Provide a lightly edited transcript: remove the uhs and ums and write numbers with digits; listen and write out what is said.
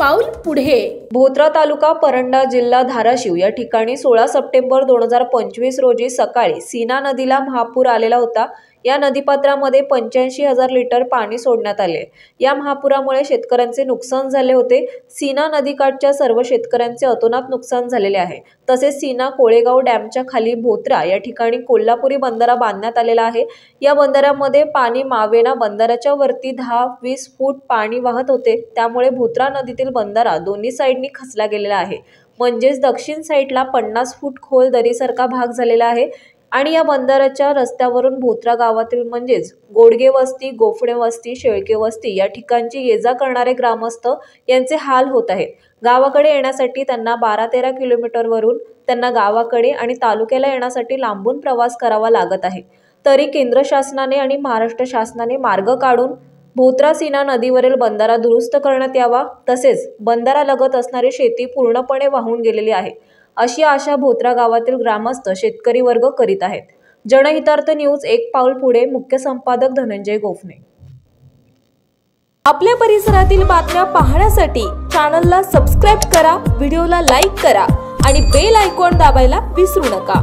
पाऊल पुढे। भोत्रा तालुका परंडा जिल्हा धाराशिव या ठिकाणी 16 सप्टेंबर 2025 रोजी सकाळी सीना नदीला महापूर आलेला होता। या नदीपात्रामध्ये 85,000 लिटर पाणी सोडण्यात आले। या महापुरामुळे शेतकऱ्यांचे नुकसान झाले होते। सीना नदीकाठच्या सर्व शेतकऱ्यांचे अतोनात नुकसान झालेले आहे। तसेच सीना कोळेगाव डॅमच्या खाली भोत्रा या ठिकाणी कोल्हापुरी बंधारा बांधण्यात आलेला आहे। या बंधाऱ्यामध्ये पाणी मावेना बंधाऱ्याच्या वरती 10-20 फूट पाणी वाहत होते। त्यामुळे भोत्रा नदीतील बंधारा दोन्ही साइडनी खचला गेलेला आहे। म्हणजेच दक्षिण साइडला 50 फूट खोल दरीसारखा भाग झालेला आहे आणि या बंधाऱ्याच्या रस्त्यावरून भोत्रा गावातील म्हणजेच गोडगे वस्ती, गोफणे वस्ती, शेळके वस्ती या ठिकाणची ये-जा करणारे ग्रामस्थ यांचे हाल होत आहेत। गावाकडे येण्यासाठी त्यांना 12-13 किलोमीटरवरून त्यांना गावाकडे आणि तालुक्याला येण्यासाठी लांबून प्रवास करावा लागत आहे। तरी केंद्र शासनाने आणि महाराष्ट्र शासनाने मार्ग काढून भोत्रा सीना नदीवरील बंधारा दुरुस्त करण्यात यावा, तसेच बंधारालगत असणारी शेती पूर्णपणे वाहून गेलेली आहे, अशी आशा भोत्रा गावातील ग्रामस्थ शेतकरी वर्ग करीत आहेत। जनहितार्थ न्यूज एक पाऊल पुढे, मुख्य संपादक धनंजय गोफणे। आपल्या परिसरातील बातम्या पाहण्यासाठी चॅनलला सबस्क्राइब करा, व्हिडिओला लाईक करा आणि बेल आयकॉन दाबायला विसरू नका।